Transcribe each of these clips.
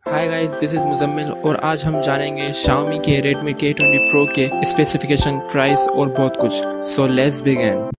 Hi guys, this is Muzammil और आज हम जानेंगे Xiaomi के Redmi K20 Pro के स्पेसिफिकेशन, प्राइस और बहुत कुछ। So let's begin.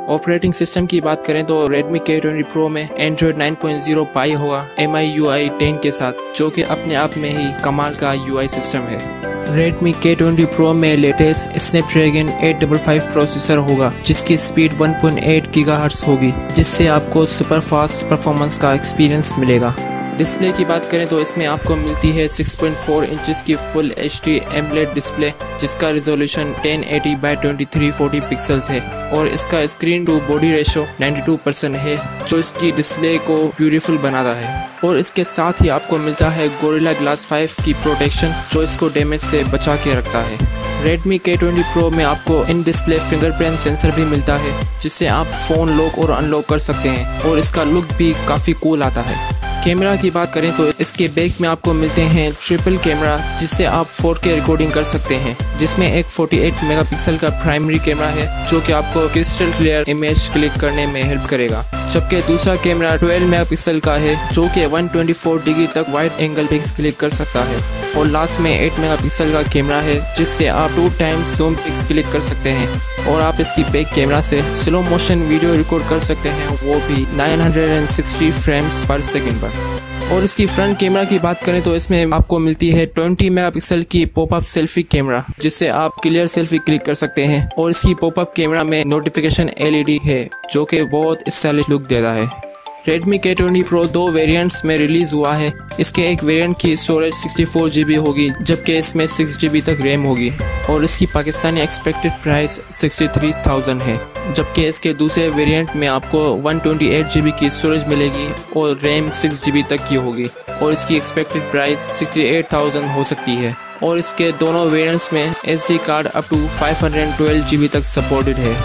Operating system की बात करें तो Redmi K20 Pro में Android 9.0 Pie होगा MIUI 10 के साथ, जो कि अपने आप में ही कमाल का UI सिस्टम है। Redmi K20 Pro में लेटेस्ट Snapdragon 855 प्रोसेसर होगा, जिसकी स्पीड 1.8 गीगाहर्ट्ज़ होगी, जिससे आपको सुपर फास्ट परफॉर्मेंस का एक्सपीरियंस मिलेगा। डिस्प्ले की बात करें तो इसमें आपको मिलती है 6.4 इंचेस की फुल HD AMOLED डिस्प्ले, जिसका रिजोल्यूशन 1080 बाय 2340 पिक्सल्स है और इसका स्क्रीन टू बॉडी रेशो 92% है, जो इसकी डिस्प्ले को ब्यूटीफुल बनाता है। और इसके साथ ही आपको मिलता है Gorilla Glass 5 की प्रोटेक्शन, जो इसको डैमेज से बचा के रखता है। Redmi K20 Pro में आपको इन डिस्प्ले फिंगरप्रिंट सेंसर भी मिलता है, जिससे आप फ़ोन लॉक और अनलॉक कर सकते हैं और इसका लुक भी काफ़ी कूल आता है। कैमरा की बात करें तो इसके बैक में आपको मिलते हैं ट्रिपल कैमरा, जिससे आप 4K रिकॉर्डिंग कर सकते हैं, जिसमें एक 48 मेगापिक्सल का प्राइमरी कैमरा है, जो कि आपको क्रिस्टल क्लियर इमेज क्लिक करने में हेल्प करेगा। जबकि दूसरा कैमरा 12 मेगापिक्सल का है, जो कि 124 डिग्री तक वाइड एंगल पिक्स क्लिक कर सकता है। और लास्ट में 8 मेगापिक्सल का कैमरा है, जिससे आप 2 टाइम्स ज़ूम पिक्स क्लिक कर सकते हैं और आप इसकी बैक कैमरा से स्लो मोशन वीडियो रिकॉर्ड कर सकते हैं, वो भी 960 फ्रेम्स पर सेकंड पर। और इसकी फ्रंट कैमरा की बात करें तो इसमें आपको मिलती है 20 मेगापिक्सल की पॉपअप सेल्फी कैमरा, जिससे आप क्लियर सेल्फी क्लिक कर सकते हैं। और इसकी पॉपअप कैमरा में नोटिफिकेशन LED है, जो कि बहुत स्टाइलिश लुक देता है। Redmi K20 Pro 2 वेरिएंट्स में रिलीज हुआ है। इसके एक वेरिएंट की स्टोरेज 64 GB होगी, जबकि इसमें 6 GB तक रैम होगी और इसकी पाकिस्तानी एक्सपेक्टेड प्राइस 63,000 है। जबकि इसके दूसरे वेरिएंट में आपको 128 GB की स्टोरेज मिलेगी और रैम 6 GB तक की होगी और इसकी एक्सपेक्टेड प्राइस 68,000 हो सकती है। और इसके दोनों वेरिएंट्स में SD card up to 512 GB तक सपोर्टेड है।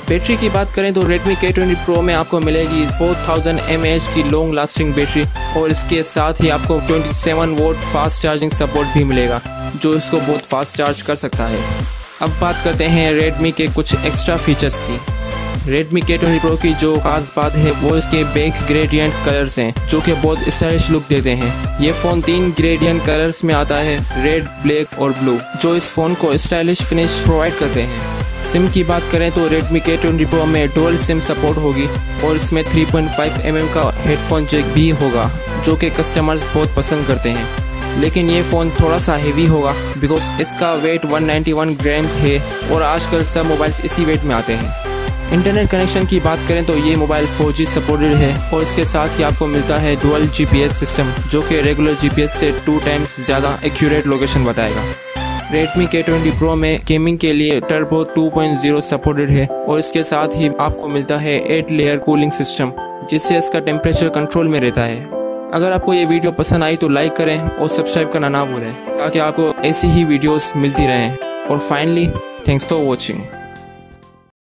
बैटरी की बात करें तो Redmi K20 Pro में आपको मिलेगी 4000 mAh की लॉन्ग लास्टिंग बैटरी और इसके साथ ही आपको 27 वोल्ट फास्ट चार्जिंग सपोर्ट भी मिलेगा, जो इसको बहुत फास्ट चार्ज कर सकता है। अब बात करते हैं Redmi के कुछ एक्स्ट्रा फीचर्स की। Redmi K20 Pro की जो खास बात है वो इसके बैक ग्रेडियंट कलर्स हैं, जो कि बहुत स्टाइलिश लुक देते हैं। ये फ़ोन 3 ग्रेडियंट कलर्स में आता है, रेड, ब्लैक और ब्लू, जो इस फ़ोन को स्टाइलिश फिनिश प्रोवाइड करते हैं। सिम की बात करें तो Redmi K20 Pro में डुअल सिम सपोर्ट होगी और इसमें 3.5 mm का हेडफोन जैक भी होगा, जो कि कस्टमर्स बहुत पसंद करते हैं। लेकिन ये फ़ोन थोड़ा सा हेवी होगा, बिकॉज इसका वेट 191 ग्राम्स है और आजकल सब मोबाइल्स इसी वेट में आते हैं। इंटरनेट कनेक्शन की बात करें तो ये मोबाइल 4G सपोर्टेड है और इसके साथ ही आपको मिलता है डुअल GPS सिस्टम, जो कि रेगुलर GPS से 2 टाइम्स ज़्यादा एक्यूरेट लोकेशन बताएगा। Redmi K20 Pro में गेमिंग के लिए टर्बो 2.0 सपोर्टेड है और इसके साथ ही आपको मिलता है 8 लेयर कूलिंग सिस्टम, जिससे इसका टेम्परेचर कंट्रोल में रहता है। अगर आपको ये वीडियो पसंद आई तो लाइक करें और सब्सक्राइब करना ना भूलें, ताकि आपको ऐसी ही वीडियोस मिलती रहें। और फाइनली, थैंक्स फॉर वॉचिंग।